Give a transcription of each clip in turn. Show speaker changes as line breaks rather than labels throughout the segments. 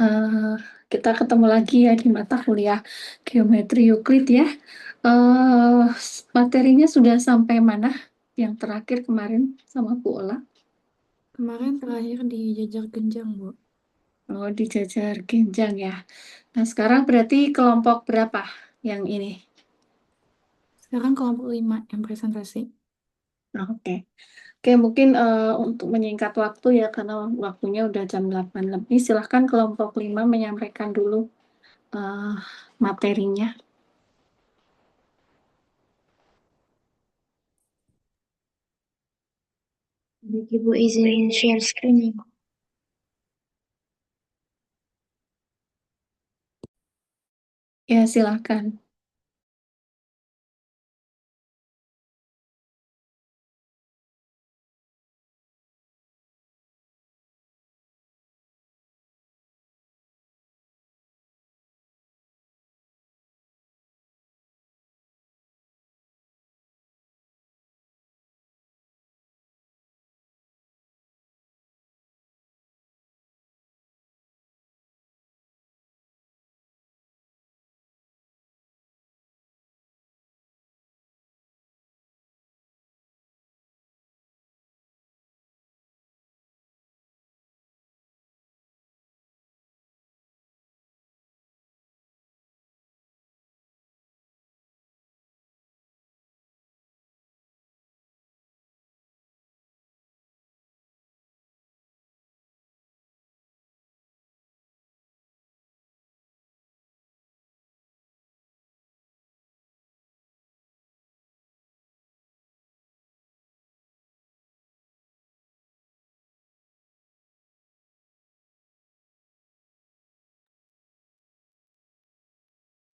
Eh, kita ketemu lagi ya di mata kuliah Geometri Euclid ya. Materinya sudah sampai mana? Yang terakhir kemarin sama Bu Ola.
Kemarin terakhir di Jajar Genjang, Bu.
Oh, dijajar Genjang ya. Nah, sekarang berarti kelompok berapa yang ini?
Sekarang kelompok 5 yang presentasi.
Nah, oke. Oke, mungkin untuk menyingkat waktu ya, karena waktunya udah jam 8 lebih, silahkan kelompok 5 menyampaikan dulu eh, materinya.
Baik, Ibu izin share screen ya, Bu.
Ya, silahkan.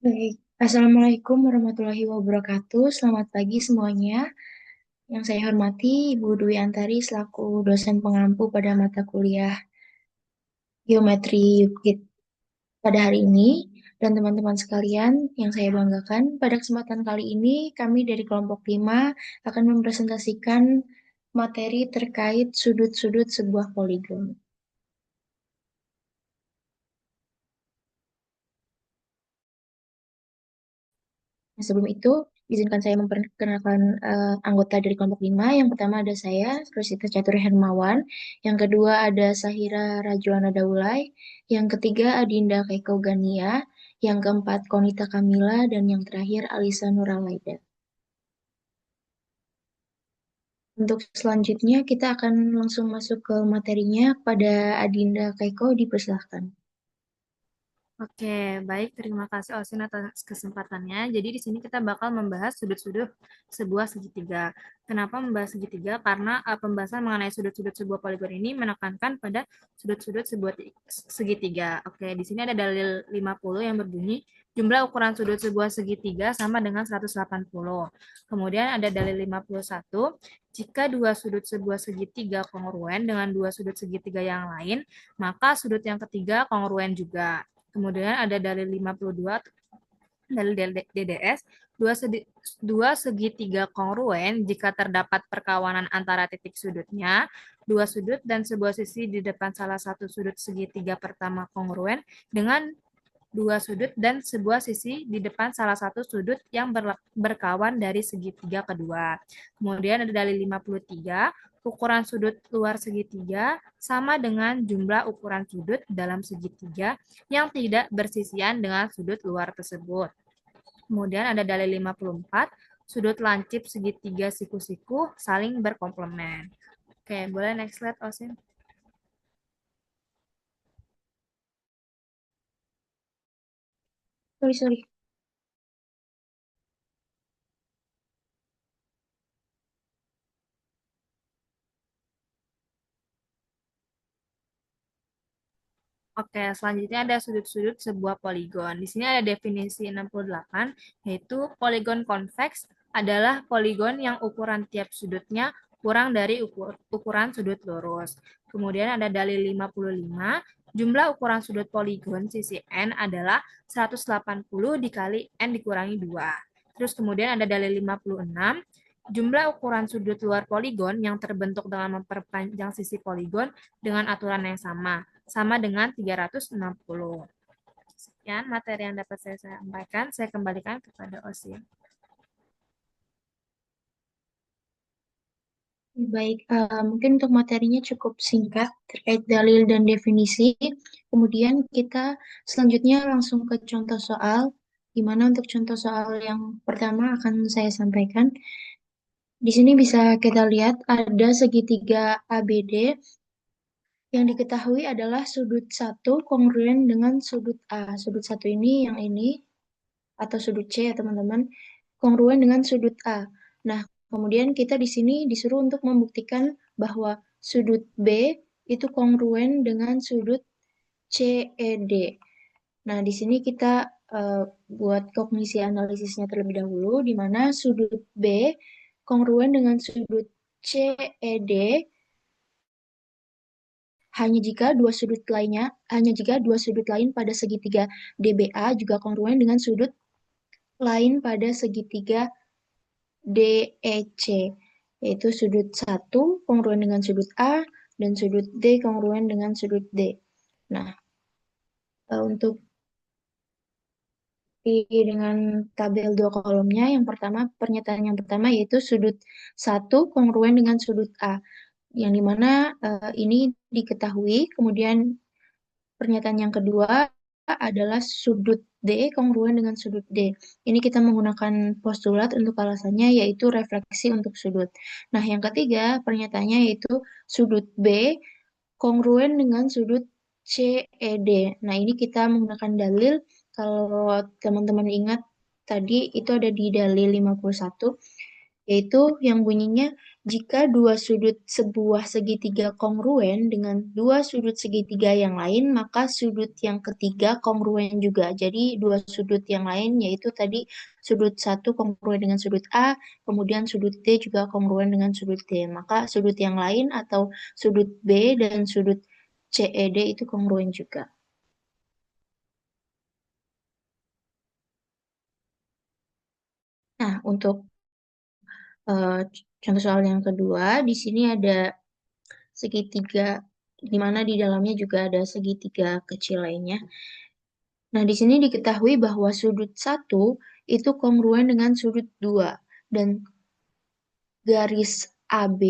Baik, Assalamualaikum warahmatullahi wabarakatuh. Selamat pagi semuanya. Yang saya hormati Ibu Dwi Antari selaku dosen pengampu pada mata kuliah Geometri Euclid pada hari ini. Dan teman-teman sekalian yang saya banggakan, pada kesempatan kali ini kami dari kelompok 5 akan mempresentasikan materi terkait sudut-sudut sebuah poligon. Nah, sebelum itu, izinkan saya memperkenalkan anggota dari kelompok 5. Yang pertama ada saya, Rosita Catur Hermawan. Yang kedua ada Sahira Rajuana Daulay. Yang ketiga Adinda Keiko Gania. Yang keempat Konita Kamila. Dan yang terakhir Alisa Nuralaida. Untuk selanjutnya kita akan langsung masuk ke materinya. Pada Adinda Keiko dipersilahkan.
Oke, baik. Terima kasih Osin atas kesempatannya. Jadi di sini kita bakal membahas sudut-sudut sebuah segitiga. Kenapa membahas segitiga? Karena pembahasan mengenai sudut-sudut sebuah poligon ini menekankan pada sudut-sudut sebuah segitiga. Oke, di sini ada dalil 50 yang berbunyi jumlah ukuran sudut sebuah segitiga sama dengan 180. Kemudian ada dalil 51, jika dua sudut sebuah segitiga kongruen dengan dua sudut segitiga yang lain, maka sudut yang ketiga kongruen juga. Kemudian ada dalil 52, dalil DDS, dua segitiga kongruen jika terdapat perkawanan antara titik sudutnya, dua sudut dan sebuah sisi di depan salah satu sudut segitiga pertama kongruen dengan dua sudut dan sebuah sisi di depan salah satu sudut yang berkawan dari segitiga kedua. Kemudian ada dalil 53, ukuran sudut luar segitiga sama dengan jumlah ukuran sudut dalam segitiga yang tidak bersisian dengan sudut luar tersebut. Kemudian ada dalil 54, sudut lancip segitiga siku-siku saling berkomplement. Oke, boleh next slide, Osin.
Sorry.
Oke, selanjutnya ada sudut-sudut sebuah poligon. Di sini ada definisi 68, yaitu poligon konveks adalah poligon yang ukuran tiap sudutnya kurang dari ukuran sudut lurus. Kemudian ada dalil 55, jumlah ukuran sudut poligon sisi N adalah 180 dikali N dikurangi 2. Terus kemudian ada dalil 56, Jumlah ukuran sudut luar poligon yang terbentuk dengan memperpanjang sisi poligon dengan aturan yang sama dengan 360. Sekian materi yang dapat saya sampaikan. Saya kembalikan kepada Osin.
Baik, mungkin untuk materinya cukup singkat terkait dalil dan definisi. Kemudian kita selanjutnya langsung ke contoh soal, di mana untuk contoh soal yang pertama akan saya sampaikan. Di sini bisa kita lihat ada segitiga ABD yang diketahui adalah sudut satu kongruen dengan sudut A. Sudut satu ini yang ini, atau sudut C ya teman-teman, kongruen dengan sudut A. Nah, kemudian kita di sini disuruh untuk membuktikan bahwa sudut B itu kongruen dengan sudut CED. Nah, di sini kita buat kognisi analisisnya terlebih dahulu, di mana sudut B kongruen dengan sudut CED hanya jika dua sudut lain pada segitiga DBA juga kongruen dengan sudut lain pada segitiga DEC, yaitu sudut 1 kongruen dengan sudut A dan sudut D kongruen dengan sudut D. Nah, untuk dengan tabel 2 kolomnya, pernyataan yang pertama yaitu sudut 1 kongruen dengan sudut A, yang dimana ini diketahui. Kemudian pernyataan yang kedua adalah sudut D kongruen dengan sudut D. Ini kita menggunakan postulat untuk alasannya, yaitu refleksi untuk sudut. Nah, yang ketiga pernyataannya yaitu sudut B kongruen dengan sudut CED. Nah, ini kita menggunakan dalil. Kalau teman-teman ingat tadi itu ada di dalil 51, yaitu yang bunyinya jika dua sudut sebuah segitiga kongruen dengan dua sudut segitiga yang lain, maka sudut yang ketiga kongruen juga. Jadi dua sudut yang lain yaitu tadi sudut 1 kongruen dengan sudut A, kemudian sudut D juga kongruen dengan sudut D. Maka sudut yang lain atau sudut B dan sudut CED itu kongruen juga. Nah, untuk contoh soal yang kedua, di sini ada segitiga, di mana di dalamnya juga ada segitiga kecil lainnya. Nah, di sini diketahui bahwa sudut 1 itu kongruen dengan sudut 2, dan garis AB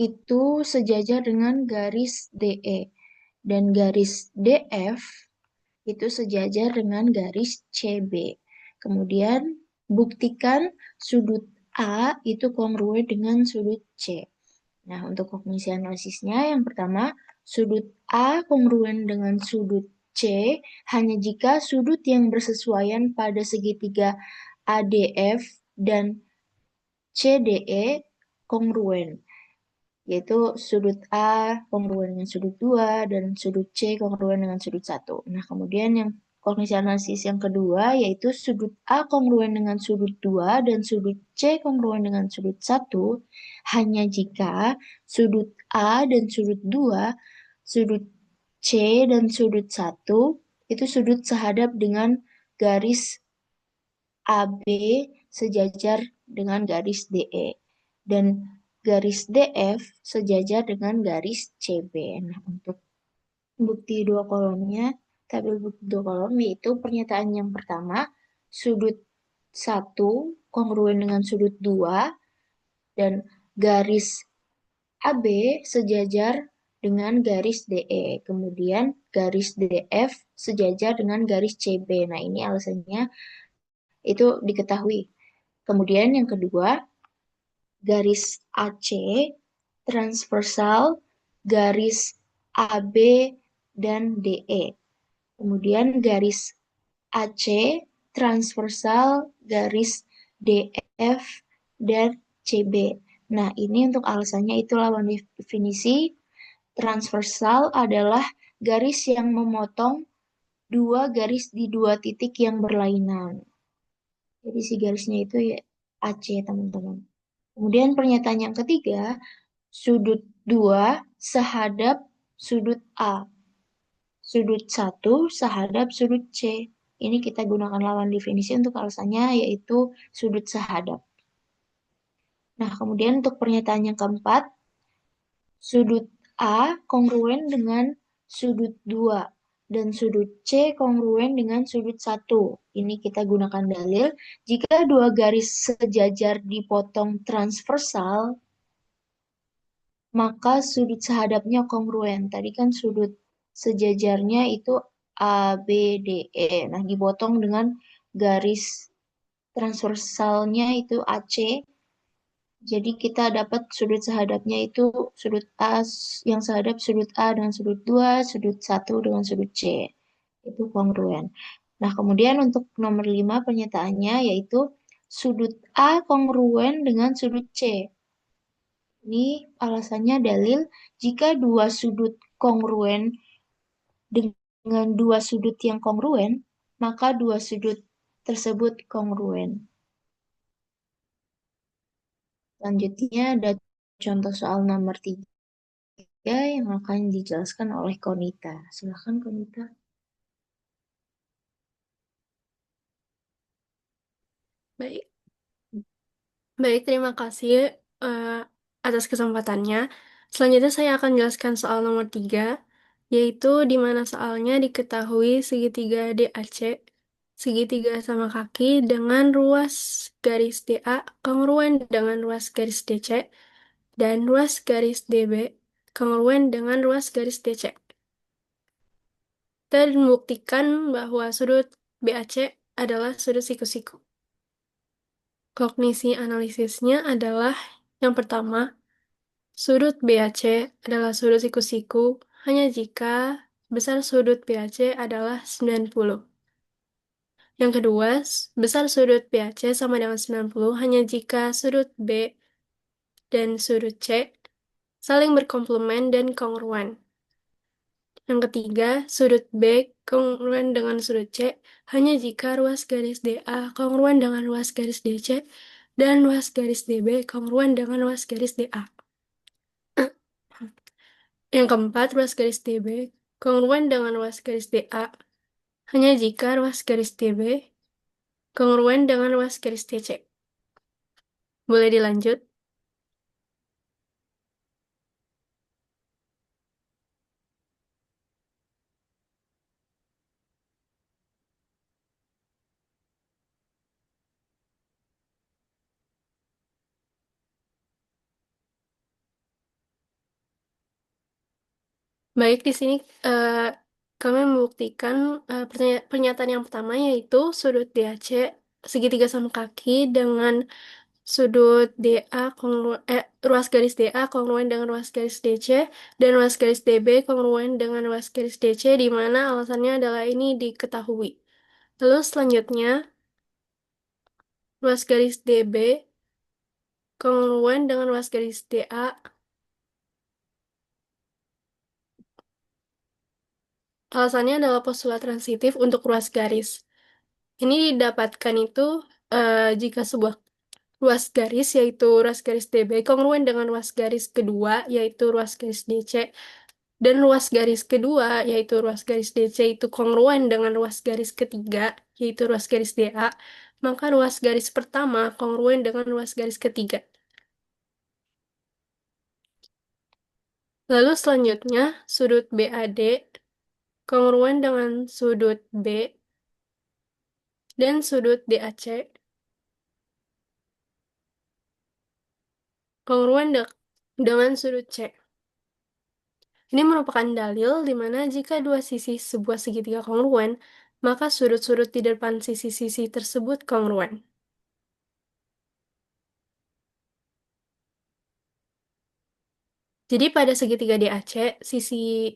itu sejajar dengan garis DE, dan garis DF itu sejajar dengan garis CB. Kemudian, buktikan sudut A itu kongruen dengan sudut C. Nah, untuk kognisi analisisnya, yang pertama, sudut A kongruen dengan sudut C hanya jika sudut yang bersesuaian pada segitiga ADF dan CDE kongruen, yaitu sudut A kongruen dengan sudut 2 dan sudut C kongruen dengan sudut 1. Nah, kemudian yang kognisi analisis yang kedua yaitu sudut A kongruen dengan sudut 2 dan sudut C kongruen dengan sudut 1 hanya jika sudut A dan sudut 2, sudut C dan sudut 1 itu sudut sehadap dengan garis AB sejajar dengan garis DE dan garis DF sejajar dengan garis CB. Nah, untuk bukti dua kolomnya, tabel bukti dua kolom yaitu pernyataan yang pertama, sudut 1 kongruen dengan sudut 2 dan garis AB sejajar dengan garis DE. Kemudian garis DF sejajar dengan garis CB. Nah, ini alasannya itu diketahui. Kemudian yang kedua, garis AC transversal garis AB dan DE. Kemudian garis AC transversal garis DF dan CB. Nah, ini untuk alasannya itu lawan definisi. Transversal adalah garis yang memotong dua garis di dua titik yang berlainan. Jadi si garisnya itu ya AC, teman-teman. Kemudian pernyataan yang ketiga, sudut 2 sehadap sudut A. Sudut 1 sehadap sudut C. Ini kita gunakan lawan definisi untuk alasannya yaitu sudut sehadap. Nah, kemudian untuk pernyataan yang keempat, sudut A kongruen dengan sudut 2 dan sudut C kongruen dengan sudut 1. Ini kita gunakan dalil. Jika dua garis sejajar dipotong transversal, maka sudut sehadapnya kongruen. Tadi kan sudut sejajarnya itu A, B, D, E. Nah, dipotong dengan garis transversalnya itu AC. Jadi kita dapat sudut sehadapnya itu sudut A yang sehadap sudut A dengan sudut 2, sudut 1 dengan sudut C. Itu kongruen. Nah, kemudian untuk nomor 5 pernyataannya yaitu sudut A kongruen dengan sudut C. Ini alasannya dalil jika dua sudut kongruen dengan dua sudut yang kongruen, maka dua sudut tersebut kongruen. Selanjutnya ada contoh soal nomor 3 yang akan dijelaskan oleh Konita. Silakan Konita.
Baik, baik, terima kasih eh, atas kesempatannya. Selanjutnya saya akan jelaskan soal nomor 3, yaitu di mana soalnya diketahui segitiga DAC, segitiga sama kaki dengan ruas garis DA kongruen dengan ruas garis DC, dan ruas garis DB kongruen dengan ruas garis DC. Kita membuktikan bahwa sudut BAC adalah sudut siku-siku. Kognisi analisisnya adalah yang pertama, sudut BAC adalah sudut siku-siku hanya jika besar sudut BAC adalah 90. Yang kedua, besar sudut BAC sama dengan 90 hanya jika sudut B dan sudut C saling berkomplement dan kongruen. Yang ketiga, sudut B kongruen dengan sudut C hanya jika ruas garis DA kongruen dengan ruas garis DC dan ruas garis DB kongruen dengan ruas garis DA. Yang keempat, ruas garis DB kongruen dengan ruas garis DA hanya jika ruas garis DB kongruen dengan ruas garis DC. Boleh dilanjut? Baik, di sini eh, kami membuktikan pernyataan yang pertama yaitu sudut DAC segitiga sama kaki dengan sudut DA ruas garis DA kongruen dengan ruas garis DC dan ruas garis DB kongruen dengan ruas garis DC, di mana alasannya adalah ini diketahui. Lalu selanjutnya, ruas garis DB kongruen dengan ruas garis DA. Alasannya adalah postulat transitif untuk ruas garis. Ini didapatkan itu jika sebuah ruas garis, yaitu ruas garis DB, kongruen dengan ruas garis kedua, yaitu ruas garis DC, dan ruas garis kedua, yaitu ruas garis DC, itu kongruen dengan ruas garis ketiga, yaitu ruas garis DA, maka ruas garis pertama kongruen dengan ruas garis ketiga. Lalu selanjutnya, sudut BAD kongruen dengan sudut B dan sudut DAC kongruen dengan sudut C. Ini merupakan dalil di mana jika dua sisi sebuah segitiga kongruen, maka sudut-sudut di depan sisi-sisi tersebut kongruen. Jadi pada segitiga DAC, sisi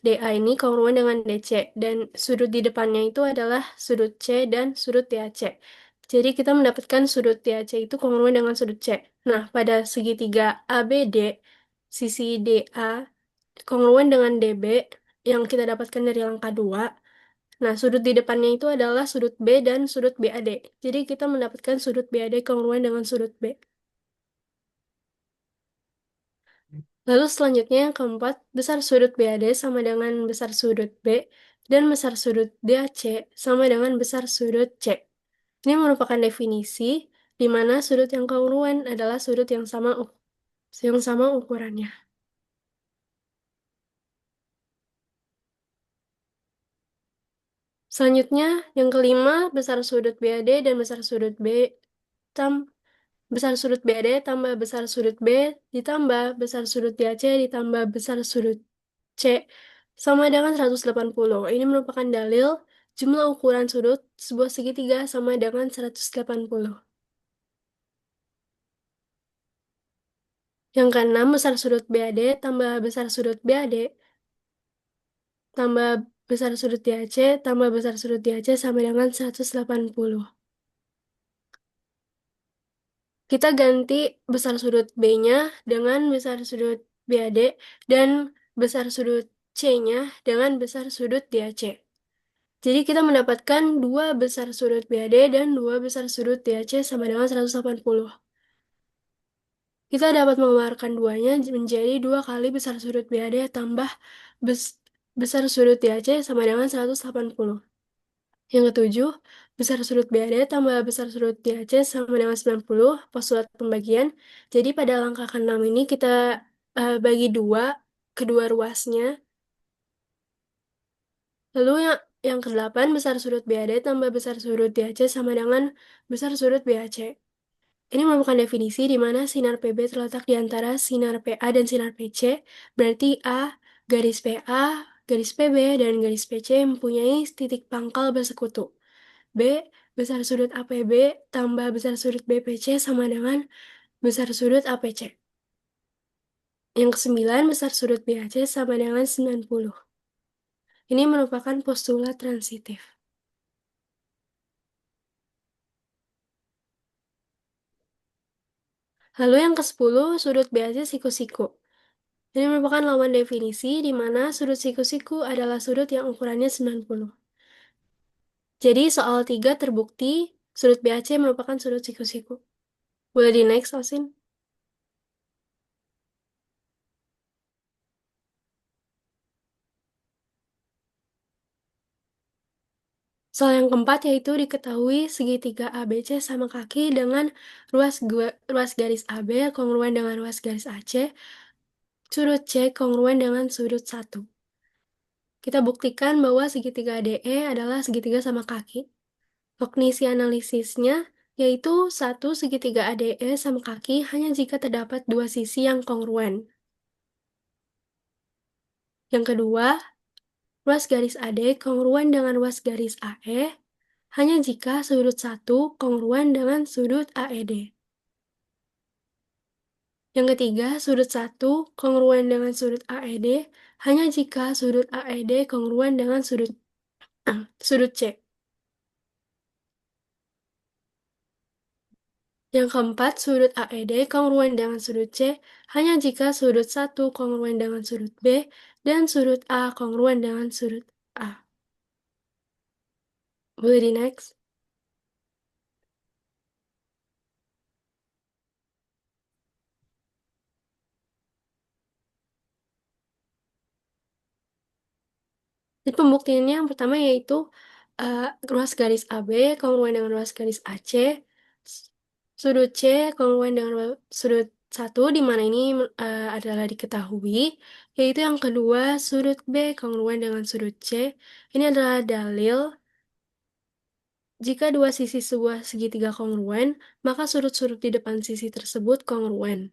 DA ini kongruen dengan DC, dan sudut di depannya itu adalah sudut C dan sudut DAC. Jadi kita mendapatkan sudut DAC itu kongruen dengan sudut C. Nah, pada segitiga ABD, sisi DA kongruen dengan DB yang kita dapatkan dari langkah 2. Nah, sudut di depannya itu adalah sudut B dan sudut BAD. Jadi kita mendapatkan sudut BAD kongruen dengan sudut B. Lalu selanjutnya yang keempat, besar sudut BAD sama dengan besar sudut B, dan besar sudut DAC sama dengan besar sudut C. Ini merupakan definisi di mana sudut yang kongruen adalah sudut yang sama ukurannya. Selanjutnya, yang kelima, besar sudut BAD dan besar sudut B tam besar sudut BAD tambah besar sudut B ditambah besar sudut BAC ditambah besar sudut C sama dengan 180. Ini merupakan dalil jumlah ukuran sudut sebuah segitiga sama dengan 180. Yang keenam, besar sudut BAD tambah besar sudut BAD tambah besar sudut DAC tambah besar sudut DAC sama dengan 180. Kita ganti besar sudut B-nya dengan besar sudut BAD dan besar sudut C-nya dengan besar sudut DAC. Jadi kita mendapatkan dua besar sudut BAD dan dua besar sudut DAC sama dengan 180. Kita dapat mengeluarkan duanya menjadi 2 kali besar sudut BAD tambah besar sudut DAC sama dengan 180. Yang ketujuh, besar sudut BAD tambah besar sudut DAC sama dengan 90, postulat pembagian. Jadi pada langkah ke-6 ini kita bagi dua kedua ruasnya. Lalu yang ke-8, besar sudut BAD tambah besar sudut DAC sama dengan besar sudut BAC. Ini merupakan definisi di mana sinar PB terletak di antara sinar PA dan sinar PC, berarti A, garis PA, garis PB, dan garis PC mempunyai titik pangkal bersekutu. B, besar sudut APB tambah besar sudut BPC sama dengan besar sudut APC. Yang kesembilan, besar sudut BAC sama dengan 90. Ini merupakan postulat transitif. Lalu yang ke-10, sudut BAC siku-siku. Ini merupakan lawan definisi di mana sudut siku-siku adalah sudut yang ukurannya 90. Jadi soal 3 terbukti sudut BAC merupakan sudut siku-siku. Boleh di next, Osin? Soal yang keempat yaitu diketahui segitiga ABC sama kaki dengan ruas garis AB kongruen dengan ruas garis AC, sudut C kongruen dengan sudut 1. Kita buktikan bahwa segitiga ADE adalah segitiga sama kaki. Kognisi analisisnya yaitu satu segitiga ADE sama kaki hanya jika terdapat dua sisi yang kongruen. Yang kedua, ruas garis AD kongruen dengan ruas garis AE hanya jika sudut 1 kongruen dengan sudut AED. Yang ketiga, sudut 1 kongruen dengan sudut AED hanya jika sudut AED kongruen dengan sudut C. Yang keempat, sudut AED kongruen dengan sudut C hanya jika sudut 1 kongruen dengan sudut B dan sudut A kongruen dengan sudut A. Boleh di next? Jadi pembuktiannya yang pertama yaitu ruas garis AB kongruen dengan ruas garis AC, sudut C kongruen dengan sudut 1, di mana ini adalah diketahui, yaitu yang kedua sudut B kongruen dengan sudut C. Ini adalah dalil jika dua sisi sebuah segitiga kongruen, maka sudut-sudut di depan sisi tersebut kongruen.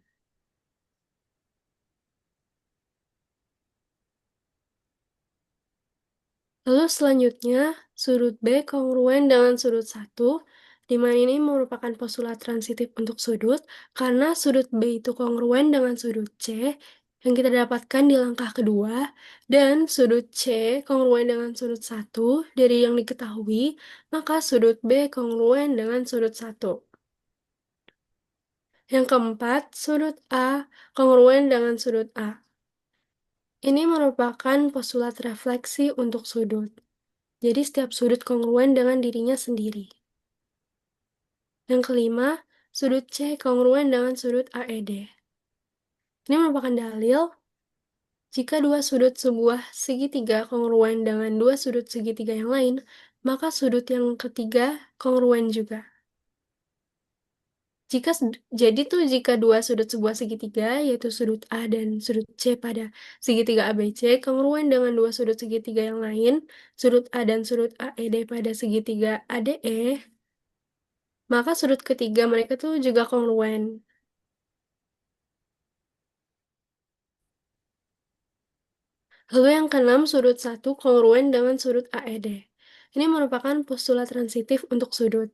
Lalu selanjutnya, sudut B kongruen dengan sudut 1, di mana ini merupakan postulat transitif untuk sudut, karena sudut B itu kongruen dengan sudut C, yang kita dapatkan di langkah kedua, dan sudut C kongruen dengan sudut 1, dari yang diketahui, maka sudut B kongruen dengan sudut 1. Yang keempat, sudut A kongruen dengan sudut A. Ini merupakan postulat refleksi untuk sudut. Jadi setiap sudut kongruen dengan dirinya sendiri. Yang kelima, sudut C kongruen dengan sudut AED. Ini merupakan dalil jika dua sudut sebuah segitiga kongruen dengan dua sudut segitiga yang lain, maka sudut yang ketiga kongruen juga. Jadi tuh jika dua sudut sebuah segitiga, yaitu sudut A dan sudut C pada segitiga ABC, kongruen dengan dua sudut segitiga yang lain, sudut A dan sudut AED pada segitiga ADE, maka sudut ketiga mereka tuh juga kongruen. Lalu yang keenam, sudut satu kongruen dengan sudut AED. Ini merupakan postulat transitif untuk sudut.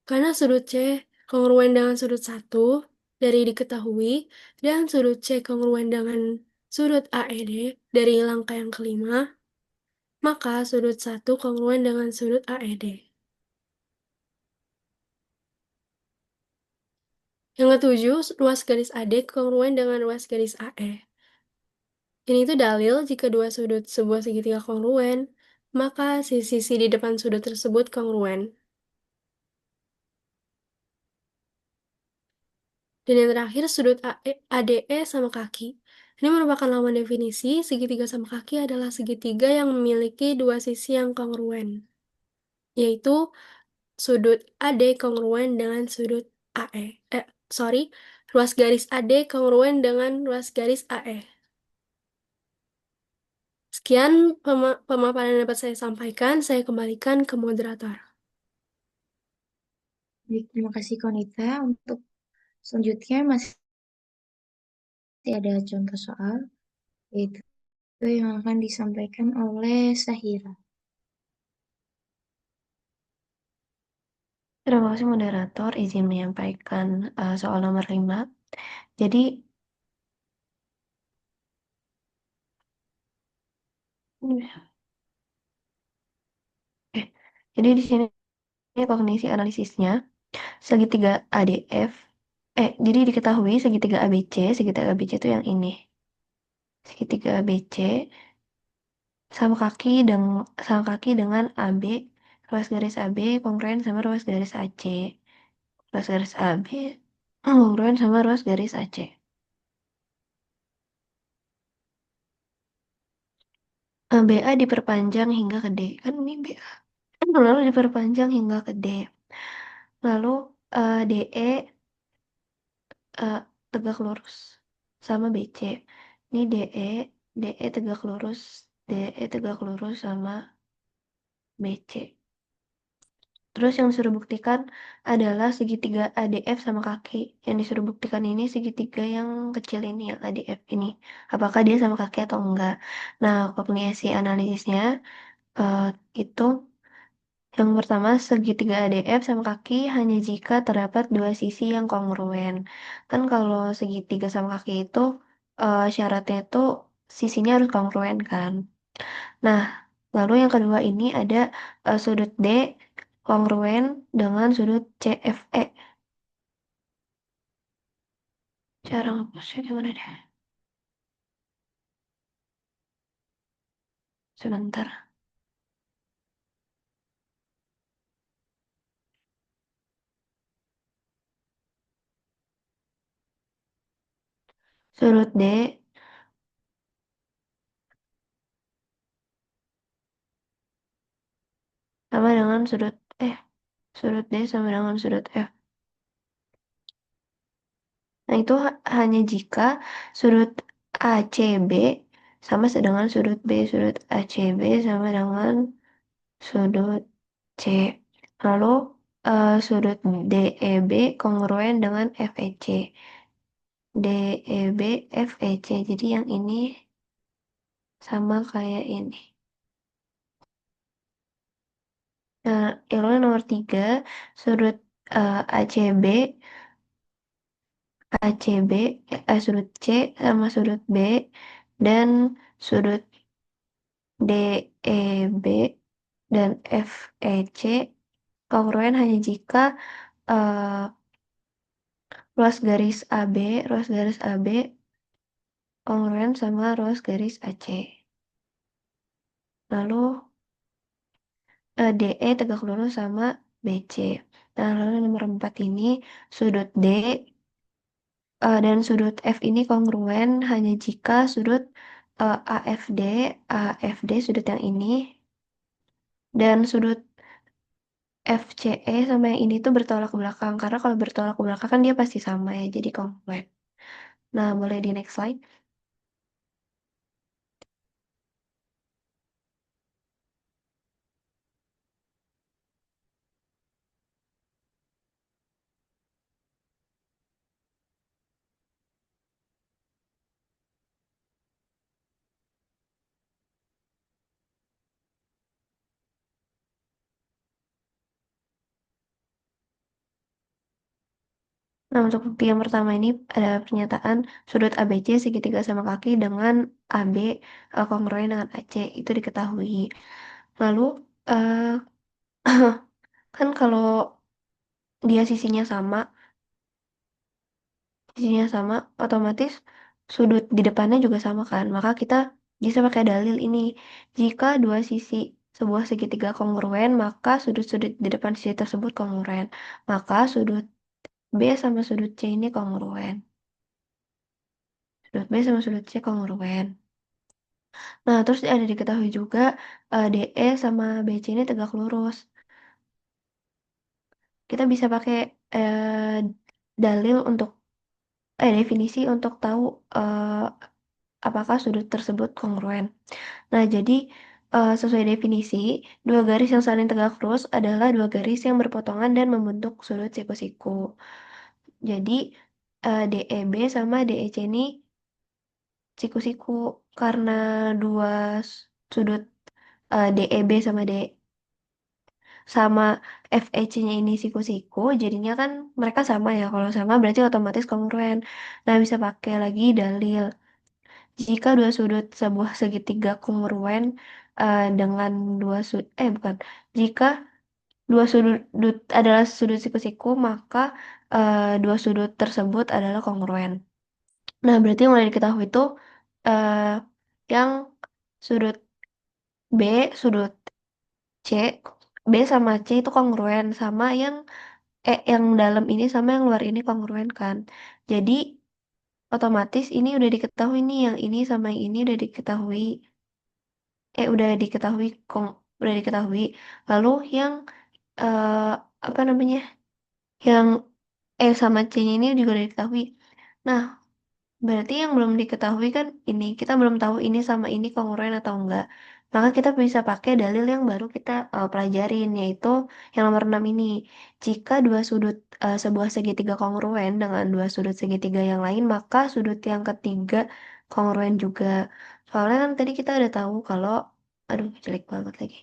Karena sudut C kongruen dengan sudut satu dari diketahui, dan sudut C kongruen dengan sudut AED dari langkah yang kelima, maka sudut satu kongruen dengan sudut AED. Yang ketujuh, ruas garis AD kongruen dengan ruas garis AE. Ini tuh dalil jika dua sudut sebuah segitiga kongruen, maka sisi-sisi di depan sudut tersebut kongruen. Dan yang terakhir, sudut ADE sama kaki. Ini merupakan lawan definisi, segitiga sama kaki adalah segitiga yang memiliki dua sisi yang kongruen, yaitu sudut AD kongruen dengan sudut AE. Ruas garis AD kongruen dengan ruas garis AE. Sekian pemaparan yang dapat saya sampaikan, saya kembalikan ke moderator.
Baik, terima kasih Konita. Untuk selanjutnya masih ada contoh soal, yaitu yang akan disampaikan oleh Sahira.
Terima kasih moderator, izin menyampaikan soal nomor 5. Jadi jadi di sini kognisi analisisnya segitiga ADF. Jadi diketahui segitiga ABC itu yang ini. Segitiga ABC sama kaki dengan AB, ruas garis AB kongruen sama ruas garis AC. Ruas garis AB kongruen sama ruas garis AC. BA diperpanjang hingga ke D. Kan ini BA. Lalu diperpanjang hingga ke D. Lalu DE tegak lurus sama BC. Ini DE tegak lurus sama BC. Terus yang disuruh buktikan adalah segitiga ADF sama kaki. Yang disuruh buktikan ini segitiga yang kecil ini, yang ADF ini. Apakah dia sama kaki atau enggak. Nah, kognisi analisisnya itu yang pertama, segitiga ADF sama kaki hanya jika terdapat dua sisi yang kongruen. Kan kalau segitiga sama kaki itu syaratnya itu sisinya harus kongruen kan. Nah, lalu yang kedua ini ada sudut D kongruen dengan sudut CFE. Cara ngapusnya gimana deh? Sebentar. Sudut D sama dengan sudut D sama dengan sudut F. Nah, itu hanya jika sudut ACB sama dengan sudut B. Sudut ACB sama dengan sudut C. Lalu sudut DEB kongruen dengan FEC. DEB, FEC. Jadi yang ini sama kayak ini. Nah, yang nomor 3, sudut ACB, sudut C sama sudut B, dan sudut DEB dan FEC kongruen hanya jika ruas garis AB kongruen sama ruas garis AC. Lalu DE tegak lurus sama BC. Nah, lalu nomor 4 ini sudut D dan sudut F ini kongruen hanya jika sudut AFD sudut yang ini dan sudut FCE sama yang ini tuh bertolak belakang. Karena kalau bertolak belakang kan dia pasti sama ya, jadi kongruen. Nah, boleh di next slide. Nah, untuk bukti yang pertama ini ada pernyataan sudut ABC segitiga sama kaki dengan AB kongruen dengan AC. Itu diketahui. Lalu, eh kan kalau dia sisinya sama, otomatis sudut di depannya juga sama kan. Maka kita bisa pakai dalil ini. Jika dua sisi sebuah segitiga kongruen, maka sudut-sudut di depan sisi tersebut kongruen. Maka sudut B sama sudut C ini kongruen. Sudut B sama sudut C kongruen. Nah, terus ada diketahui juga DE sama BC ini tegak lurus. Kita bisa pakai dalil untuk definisi untuk tahu apakah sudut tersebut kongruen. Nah, jadi sesuai definisi, dua garis yang saling tegak lurus adalah dua garis yang berpotongan dan membentuk sudut siku-siku. Jadi DEB sama DEC ini siku-siku karena dua sudut DEB sama FEC-nya ini siku-siku, jadinya kan mereka sama ya. Kalau sama berarti otomatis kongruen. Nah, bisa pakai lagi dalil. Jika dua sudut sebuah segitiga kongruen dengan bukan. Jika dua sudut adalah sudut siku-siku, maka dua sudut tersebut adalah kongruen. Nah, berarti yang mulai diketahui itu eh, yang sudut B, sudut C, B sama C itu kongruen sama yang dalam ini sama yang luar ini kongruen kan. Jadi otomatis ini udah diketahui nih, yang ini sama yang ini udah diketahui. Lalu yang eh, apa namanya? Yang E sama C-nya ini juga udah diketahui. Nah, berarti yang belum diketahui kan ini, kita belum tahu ini sama ini kongruen atau enggak. Maka kita bisa pakai dalil yang baru kita pelajarin, yaitu yang nomor 6 ini. Jika dua sudut sebuah segitiga kongruen dengan dua sudut segitiga yang lain, maka sudut yang ketiga kongruen juga. Soalnya kan tadi kita udah tahu kalau, aduh jelek banget lagi.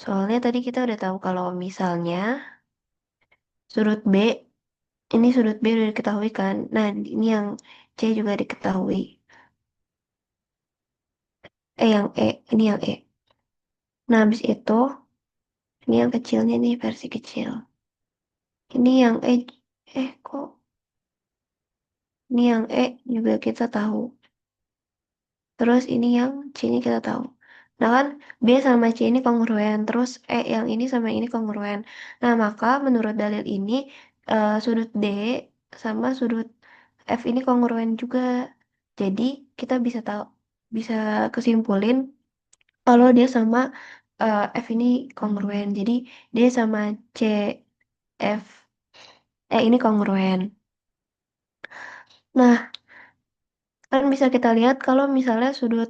Soalnya tadi kita udah tahu kalau misalnya sudut B, ini sudut B udah diketahui kan. Nah, ini yang C juga diketahui. Ini yang E. Nah, habis itu, ini yang kecilnya nih, versi kecil. Ini yang kok? Ini yang E juga kita tahu. Terus ini yang C-nya kita tahu. Nah kan, B sama C ini kongruen. Terus yang ini sama yang ini kongruen. Nah, maka menurut dalil ini, sudut D sama sudut F ini kongruen juga. Jadi, kita bisa kesimpulin kalau dia sama F ini kongruen. Jadi D sama C F ini kongruen. Nah, kan bisa kita lihat kalau misalnya sudut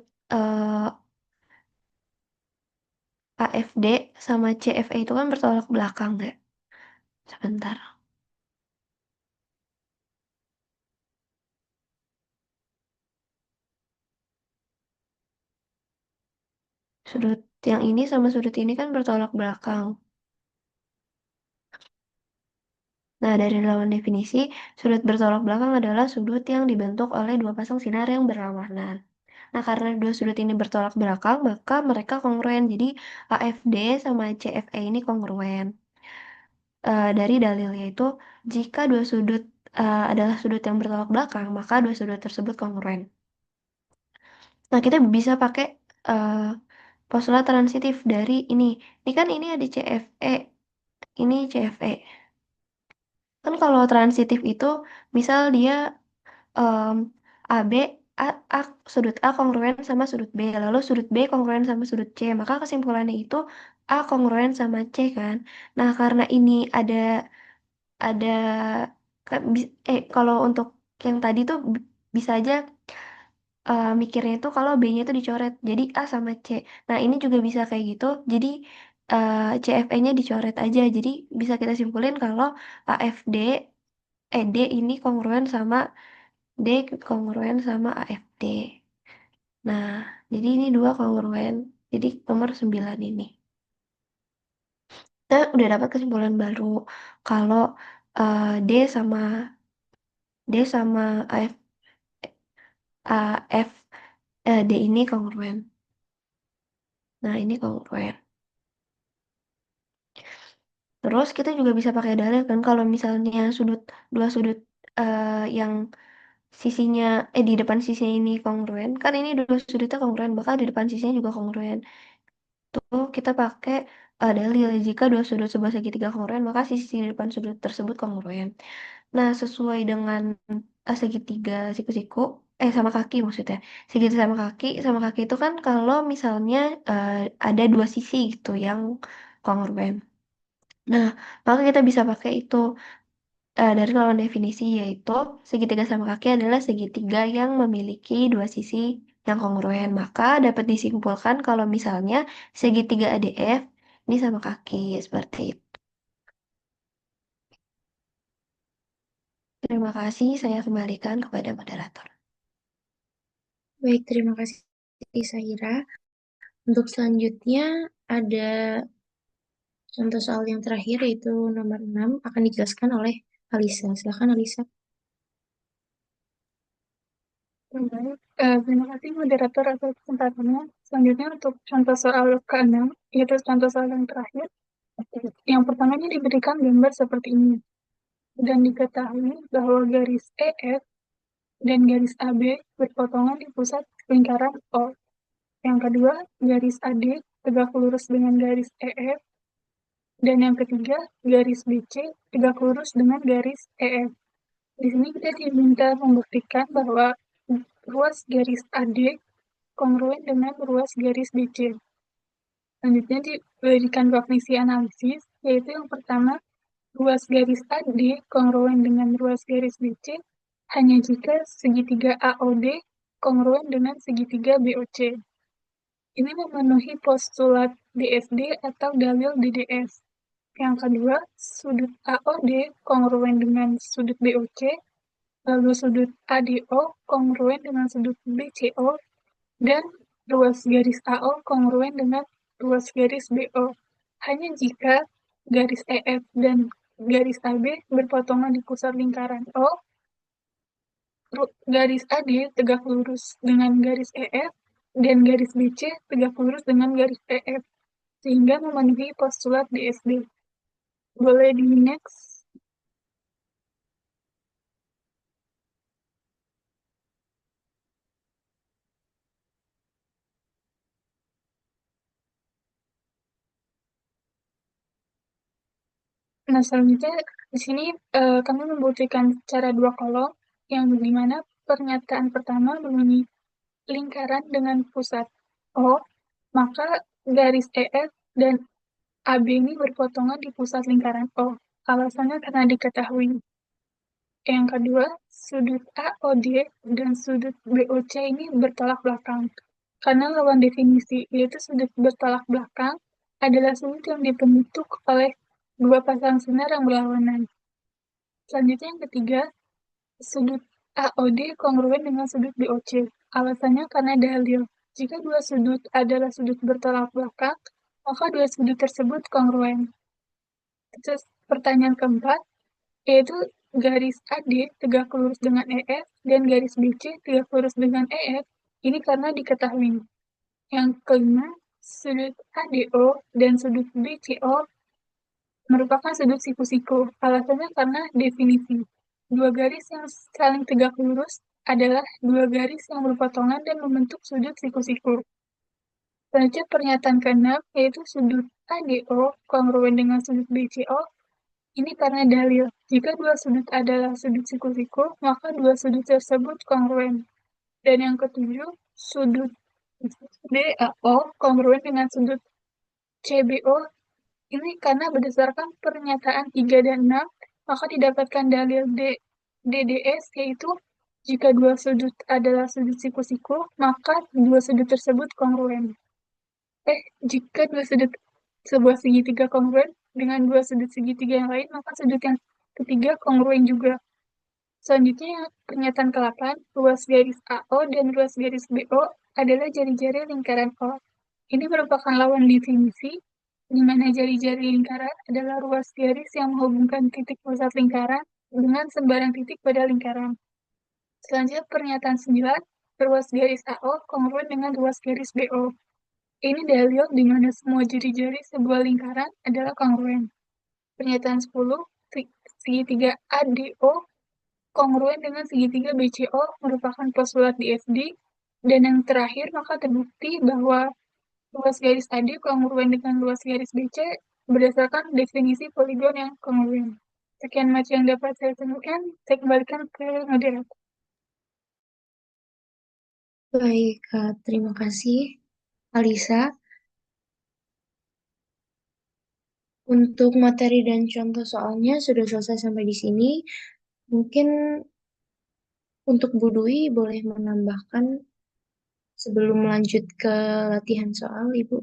AFD sama CFE itu kan bertolak belakang nggak? Sebentar. Sudut yang ini sama sudut ini kan bertolak belakang. Nah, dari lawan definisi, sudut bertolak belakang adalah sudut yang dibentuk oleh dua pasang sinar yang berlawanan. Nah, karena dua sudut ini bertolak belakang, maka mereka kongruen. Jadi, AFD sama CFE ini kongruen. Dari dalilnya itu, jika dua sudut adalah sudut yang bertolak belakang, maka dua sudut tersebut kongruen. Nah, kita bisa pakai postulat transitif dari ini. Ini kan ini ada CFE, ini CFE. Kan kalau transitif itu, misal dia AB sudut A kongruen sama sudut B, lalu sudut B kongruen sama sudut C, maka kesimpulannya itu A kongruen sama C kan. Nah, karena ini ada kalau untuk yang tadi tuh bisa aja mikirnya itu kalau B-nya itu dicoret, jadi A sama C. Nah, ini juga bisa kayak gitu, jadi CFE-nya dicoret aja, jadi bisa kita simpulin kalau AFD, D ini kongruen sama D kongruen sama AFD. Nah, jadi ini dua kongruen. Jadi nomor 9 ini. Kita udah dapat kesimpulan baru kalau D sama AF D ini kongruen. Nah, ini kongruen. Terus kita juga bisa pakai dalil kan kalau misalnya dua sudut yang sisinya di depan sisinya ini kongruen, kan ini dua sudutnya kongruen, bakal di depan sisinya juga kongruen. Tuh kita pakai dalil jika dua sudut sebuah segitiga kongruen, maka sisi di depan sudut tersebut kongruen. Nah, sesuai dengan segitiga siku-siku, sama kaki maksudnya. Segitiga sama kaki itu kan kalau misalnya ada dua sisi gitu yang kongruen. Nah, maka kita bisa pakai itu dari lawan definisi, yaitu segitiga sama kaki adalah segitiga yang memiliki dua sisi yang kongruen. Maka dapat disimpulkan kalau misalnya segitiga ADF ini sama kaki seperti itu. Terima kasih, saya kembalikan kepada moderator.
Baik, terima kasih Sahira. Untuk selanjutnya ada contoh soal yang terakhir yaitu nomor 6 akan dijelaskan oleh Alisa. Silakan Alisa.
Baik, terima kasih moderator atas kesempatannya. Selanjutnya untuk contoh soal ke-6, yaitu contoh soal yang terakhir. Yang pertamanya diberikan gambar seperti ini. Dan diketahui bahwa garis EF dan garis AB berpotongan di pusat lingkaran O. Yang kedua, garis AD tegak lurus dengan garis EF. Dan yang ketiga, garis BC tegak lurus dengan garis EF. Di sini kita diminta membuktikan bahwa ruas garis AD kongruen dengan ruas garis BC. Selanjutnya diberikan kognisi analisis, yaitu yang pertama, ruas garis AD kongruen dengan ruas garis BC hanya jika segitiga AOD kongruen dengan segitiga BOC. Ini memenuhi postulat DSD atau dalil DDS. Yang kedua, sudut AOD kongruen dengan sudut BOC, lalu sudut ADO kongruen dengan sudut BCO, dan ruas garis AO kongruen dengan ruas garis BO. Hanya jika garis EF dan garis AB berpotongan di pusat lingkaran O, garis AD tegak lurus dengan garis EF, dan garis BC tegak lurus dengan garis EF, sehingga memenuhi postulat DSD. Boleh di next. Nah, selanjutnya di sini kami membuktikan cara dua kolom yang dimana pernyataan pertama bunyi lingkaran dengan pusat O, maka garis EF dan AB ini berpotongan di pusat lingkaran O. Alasannya karena diketahui. Yang kedua, sudut AOD dan sudut BOC ini bertolak belakang. Karena lawan definisi, yaitu sudut bertolak belakang adalah sudut yang dibentuk oleh dua pasang sinar yang berlawanan. Selanjutnya yang ketiga, sudut AOD kongruen dengan sudut BOC. Alasannya karena dalil. Jika dua sudut adalah sudut bertolak belakang, maka dua sudut tersebut kongruen. Terus pertanyaan keempat, yaitu garis AD tegak lurus dengan EF dan garis BC tegak lurus dengan EF. Ini karena diketahui. Yang kelima, sudut ADO dan sudut BCO merupakan sudut siku-siku. Alasannya karena definisi. Dua garis yang saling tegak lurus adalah dua garis yang berpotongan dan membentuk sudut siku-siku. Selanjutnya pernyataan keenam, yaitu sudut ADO kongruen dengan sudut BCO. Ini karena dalil. Jika dua sudut adalah sudut siku-siku, maka dua sudut tersebut kongruen. Dan yang ketujuh, sudut DAO kongruen dengan sudut CBO. Ini karena berdasarkan pernyataan 3 dan 6, maka didapatkan dalil DDS, yaitu jika dua sudut adalah sudut siku-siku, maka dua sudut tersebut kongruen. Jika dua sudut sebuah segitiga kongruen dengan dua sudut segitiga yang lain, maka sudut yang ketiga kongruen juga. Selanjutnya, pernyataan ke-8, ruas garis AO dan ruas garis BO adalah jari-jari lingkaran O. Ini merupakan lawan definisi, di mana jari-jari lingkaran adalah ruas garis yang menghubungkan titik pusat lingkaran dengan sembarang titik pada lingkaran. Selanjutnya, pernyataan 9, ruas garis AO kongruen dengan ruas garis BO. Ini dalil di mana semua jari-jari sebuah lingkaran adalah kongruen. Pernyataan 10, segitiga ADO kongruen dengan segitiga BCO merupakan postulat di FD. Dan yang terakhir, maka terbukti bahwa luas garis AD kongruen dengan luas garis BC berdasarkan definisi poligon yang kongruen. Sekian macam yang dapat saya temukan, saya kembalikan ke moderator.
Baik, terima kasih, Alisa. Untuk materi dan contoh soalnya sudah selesai sampai di sini. Mungkin untuk Bu Dwi boleh menambahkan sebelum lanjut ke latihan soal, Ibu.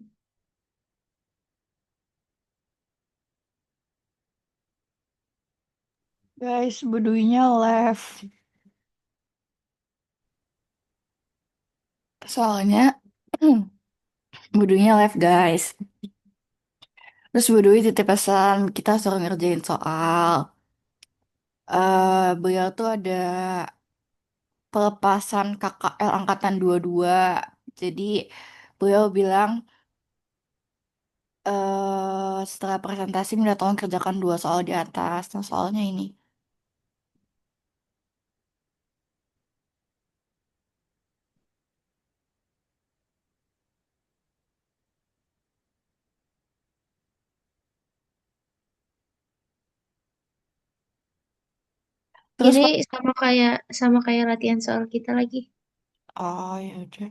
Guys, Buduinya left. Soalnya Buduinya left, guys. Terus Budui titip pesan kita suruh ngerjain soal. Beliau tuh ada pelepasan KKL angkatan 22. Jadi beliau bilang setelah presentasi minta tolong kerjakan 2 soal di atas. Nah, soalnya ini. Terus
Ini sama kayak latihan soal kita lagi.
oh ya udah.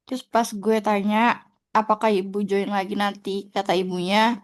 Terus pas gue tanya apakah ibu join lagi nanti, kata ibunya,